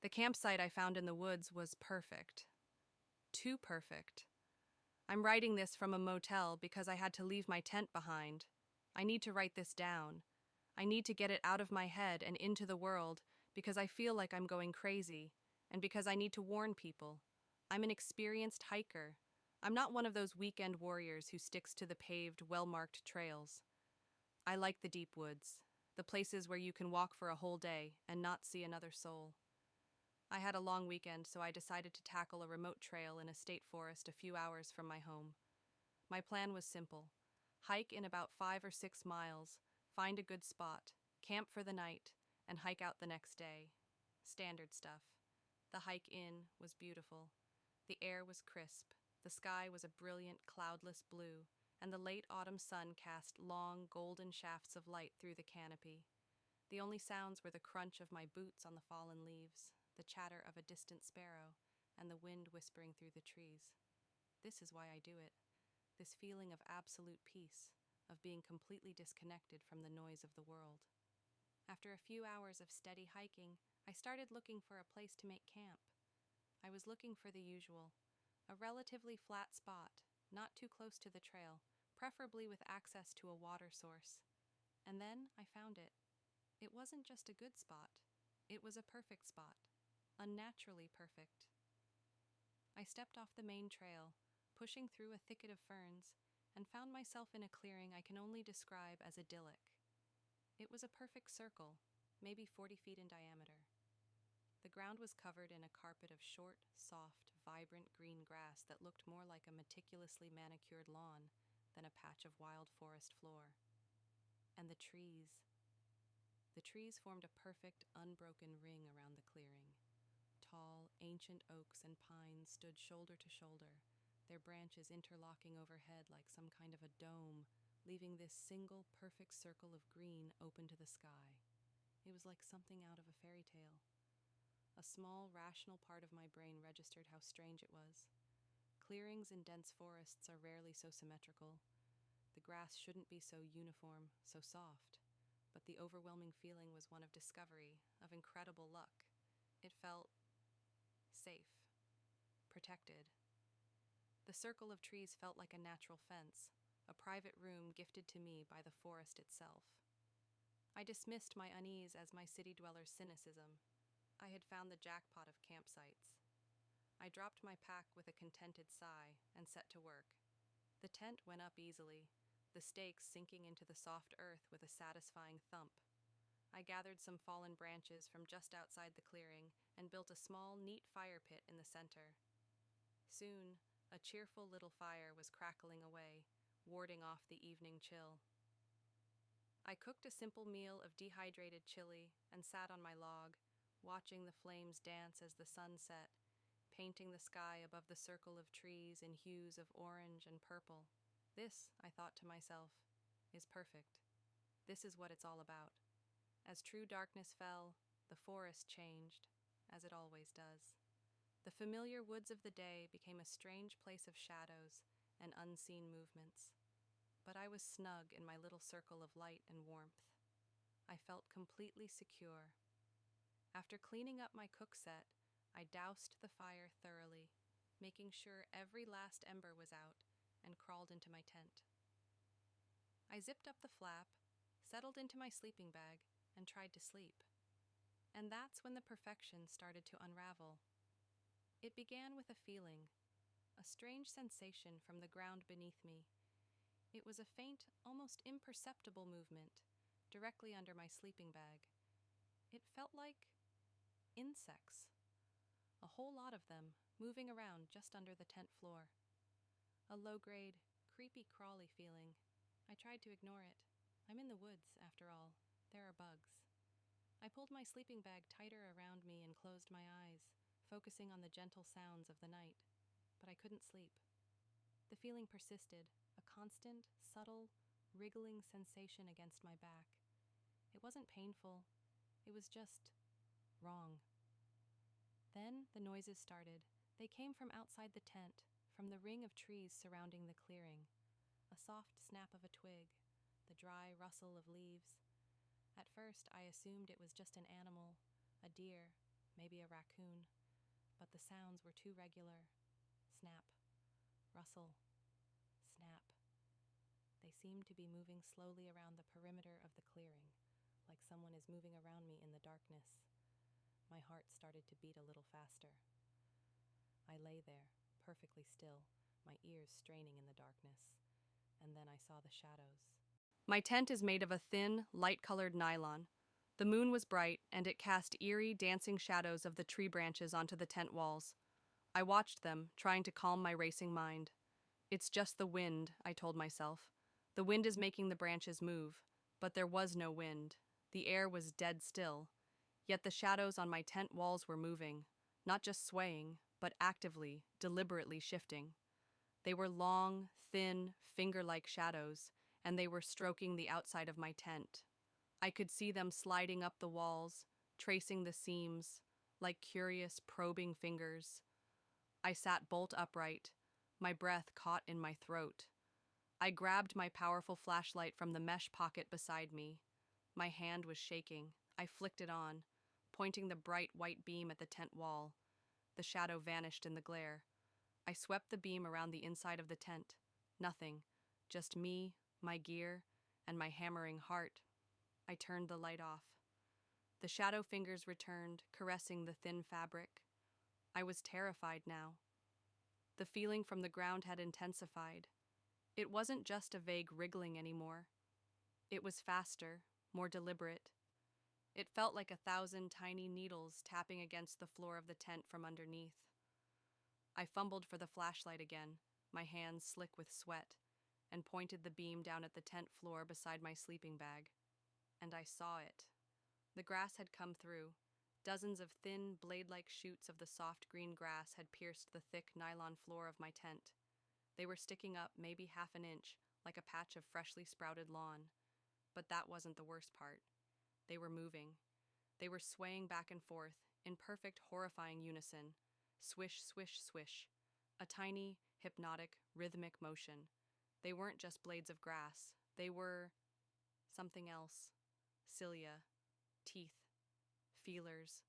The campsite I found in the woods was perfect. Too perfect. I'm writing this from a motel because I had to leave my tent behind. I need to write this down. I need to get it out of my head and into the world because I feel like I'm going crazy, and because I need to warn people. I'm an experienced hiker. I'm not one of those weekend warriors who sticks to the paved, well-marked trails. I like the deep woods, the places where you can walk for a whole day and not see another soul. I had a long weekend, so I decided to tackle a remote trail in a state forest a few hours from my home. My plan was simple. Hike in about 5 or 6 miles, find a good spot, camp for the night, and hike out the next day. Standard stuff. The hike in was beautiful. The air was crisp, the sky was a brilliant cloudless blue, and the late autumn sun cast long golden shafts of light through the canopy. The only sounds were the crunch of my boots on the fallen leaves, the chatter of a distant sparrow, and the wind whispering through the trees. This is why I do it. This feeling of absolute peace, of being completely disconnected from the noise of the world. After a few hours of steady hiking, I started looking for a place to make camp. I was looking for the usual, a relatively flat spot, not too close to the trail, preferably with access to a water source. And then I found it. It wasn't just a good spot. It was a perfect spot. Unnaturally perfect. I stepped off the main trail, pushing through a thicket of ferns, and found myself in a clearing I can only describe as idyllic. It was a perfect circle, maybe 40 feet in diameter. The ground was covered in a carpet of short, soft, vibrant green grass that looked more like a meticulously manicured lawn than a patch of wild forest floor. And the trees. The trees formed a perfect, unbroken ring around the clearing. Tall, ancient oaks and pines stood shoulder to shoulder, their branches interlocking overhead like some kind of a dome, leaving this single, perfect circle of green open to the sky. It was like something out of a fairy tale. A small, rational part of my brain registered how strange it was. Clearings in dense forests are rarely so symmetrical. The grass shouldn't be so uniform, so soft. But the overwhelming feeling was one of discovery, of incredible luck. It felt safe, protected. The circle of trees felt like a natural fence, a private room gifted to me by the forest itself. I dismissed my unease as my city dweller's cynicism. I had found the jackpot of campsites. I dropped my pack with a contented sigh and set to work. The tent went up easily, the stakes sinking into the soft earth with a satisfying thump. I gathered some fallen branches from just outside the clearing and built a small, neat fire pit in the center. Soon, a cheerful little fire was crackling away, warding off the evening chill. I cooked a simple meal of dehydrated chili and sat on my log, watching the flames dance as the sun set, painting the sky above the circle of trees in hues of orange and purple. This, I thought to myself, is perfect. This is what it's all about. As true darkness fell, the forest changed, as it always does. The familiar woods of the day became a strange place of shadows and unseen movements. But I was snug in my little circle of light and warmth. I felt completely secure. After cleaning up my cook set, I doused the fire thoroughly, making sure every last ember was out, and crawled into my tent. I zipped up the flap, settled into my sleeping bag, and tried to sleep. And that's when the perfection started to unravel. It began with a feeling, a strange sensation from the ground beneath me. It was a faint, almost imperceptible movement, directly under my sleeping bag. It felt like insects. A whole lot of them, moving around just under the tent floor. A low-grade, creepy crawly feeling. I tried to ignore it. I'm in the woods, after all. There are bugs. I pulled my sleeping bag tighter around me and closed my eyes, focusing on the gentle sounds of the night. But I couldn't sleep. The feeling persisted, a constant, subtle, wriggling sensation against my back. It wasn't painful. It was just wrong. Then the noises started. They came from outside the tent, from the ring of trees surrounding the clearing. A soft snap of a twig, the dry rustle of leaves. At first, I assumed it was just an animal, a deer, maybe a raccoon, but the sounds were too regular. Snap, rustle, snap. They seemed to be moving slowly around the perimeter of the clearing, like someone is moving around me in the darkness. My heart started to beat a little faster. I lay there, perfectly still, my ears straining in the darkness, and then I saw the shadows. My tent is made of a thin, light-colored nylon. The moon was bright, and it cast eerie, dancing shadows of the tree branches onto the tent walls. I watched them, trying to calm my racing mind. It's just the wind, I told myself. The wind is making the branches move, but there was no wind. The air was dead still. Yet the shadows on my tent walls were moving, not just swaying, but actively, deliberately shifting. They were long, thin, finger-like shadows, and they were stroking the outside of my tent. I could see them sliding up the walls, tracing the seams, like curious, probing fingers. I sat bolt upright, my breath caught in my throat. I grabbed my powerful flashlight from the mesh pocket beside me. My hand was shaking. I flicked it on, pointing the bright white beam at the tent wall. The shadow vanished in the glare. I swept the beam around the inside of the tent. Nothing, just me, my gear, and my hammering heart. I turned the light off. The shadow fingers returned, caressing the thin fabric. I was terrified now. The feeling from the ground had intensified. It wasn't just a vague wriggling anymore. It was faster, more deliberate. It felt like 1,000 tiny needles tapping against the floor of the tent from underneath. I fumbled for the flashlight again, my hands slick with sweat, and pointed the beam down at the tent floor beside my sleeping bag. And I saw it. The grass had come through. Dozens of thin, blade-like shoots of the soft green grass had pierced the thick nylon floor of my tent. They were sticking up maybe half an inch, like a patch of freshly sprouted lawn. But that wasn't the worst part. They were moving. They were swaying back and forth, in perfect, horrifying unison. Swish, swish, swish. A tiny, hypnotic, rhythmic motion. They weren't just blades of grass. They were something else. Cilia, teeth, feelers.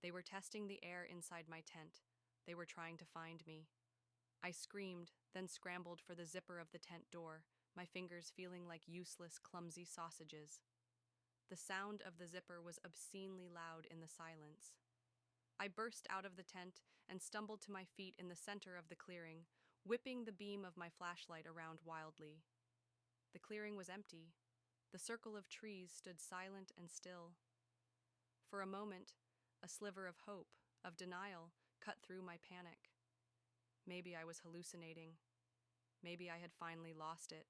They were testing the air inside my tent. They were trying to find me. I screamed, then scrambled for the zipper of the tent door, my fingers feeling like useless, clumsy sausages. The sound of the zipper was obscenely loud in the silence. I burst out of the tent and stumbled to my feet in the center of the clearing, whipping the beam of my flashlight around wildly. The clearing was empty. The circle of trees stood silent and still. For a moment, a sliver of hope, of denial, cut through my panic. Maybe I was hallucinating. Maybe I had finally lost it.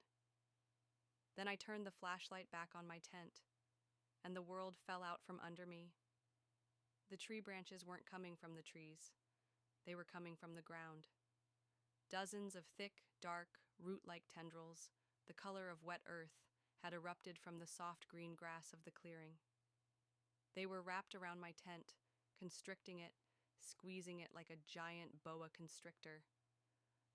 Then I turned the flashlight back on my tent, and the world fell out from under me. The tree branches weren't coming from the trees. They were coming from the ground. Dozens of thick, dark, root-like tendrils, the color of wet earth, had erupted from the soft green grass of the clearing. They were wrapped around my tent, constricting it, squeezing it like a giant boa constrictor.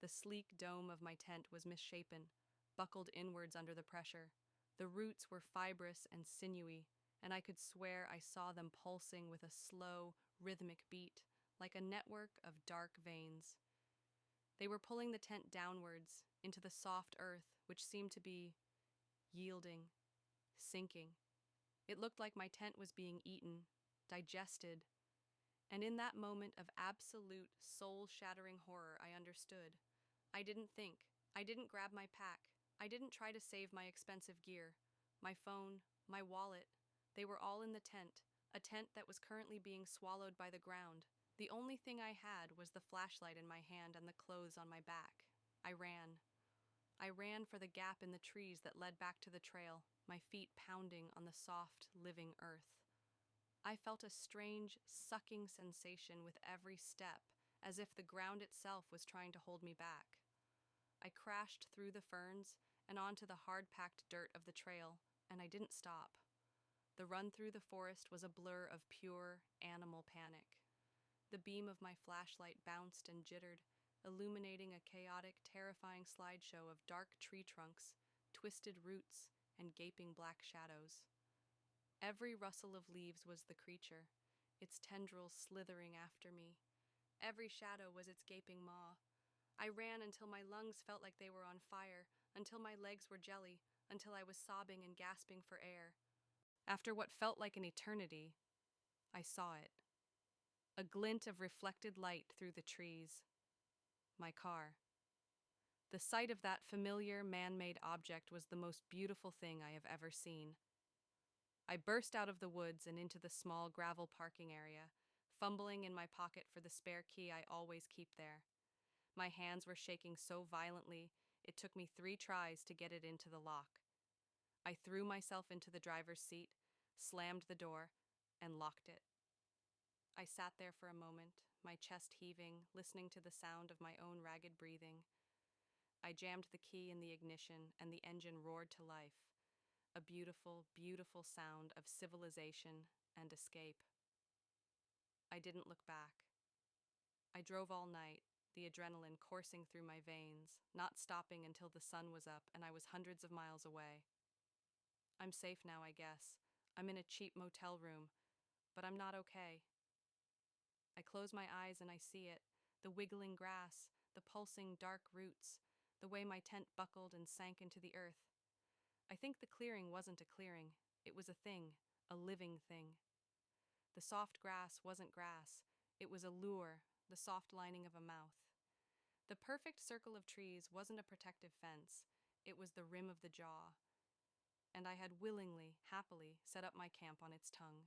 The sleek dome of my tent was misshapen, buckled inwards under the pressure. The roots were fibrous and sinewy, and I could swear I saw them pulsing with a slow, rhythmic beat, like a network of dark veins. They were pulling the tent downwards, into the soft earth, which seemed to be yielding, sinking. It looked like my tent was being eaten, digested. And in that moment of absolute, soul-shattering horror, I understood. I didn't think. I didn't grab my pack. I didn't try to save my expensive gear. My phone, my wallet, they were all in the tent, a tent that was currently being swallowed by the ground. The only thing I had was the flashlight in my hand and the clothes on my back. I ran. I ran for the gap in the trees that led back to the trail, my feet pounding on the soft, living earth. I felt a strange, sucking sensation with every step, as if the ground itself was trying to hold me back. I crashed through the ferns and onto the hard-packed dirt of the trail, and I didn't stop. The run through the forest was a blur of pure, animal panic. The beam of my flashlight bounced and jittered, illuminating a chaotic, terrifying slideshow of dark tree trunks, twisted roots, and gaping black shadows. Every rustle of leaves was the creature. its tendrils slithering after me. Every shadow was its gaping maw. I ran until my lungs felt like they were on fire, until my legs were jelly, until I was sobbing and gasping for air. After what felt like an eternity, I saw it. A glint of reflected light through the trees. My car. The sight of that familiar, man-made object was the most beautiful thing I have ever seen. I burst out of the woods and into the small gravel parking area, fumbling in my pocket for the spare key I always keep there. My hands were shaking so violently, it took me 3 tries to get it into the lock. I threw myself into the driver's seat, slammed the door, and locked it. I sat there for a moment, my chest heaving, listening to the sound of my own ragged breathing. I jammed the key in the ignition, and the engine roared to life. A beautiful, beautiful sound of civilization and escape. I didn't look back. I drove all night, the adrenaline coursing through my veins, not stopping until the sun was up and I was hundreds of miles away. I'm safe now, I guess. I'm in a cheap motel room, but I'm not okay. I close my eyes and I see it, the wiggling grass, the pulsing dark roots, the way my tent buckled and sank into the earth. I think the clearing wasn't a clearing. It was a thing, a living thing. The soft grass wasn't grass. It was a lure, the soft lining of a mouth. The perfect circle of trees wasn't a protective fence. It was the rim of the jaw. And I had willingly, happily set up my camp on its tongue.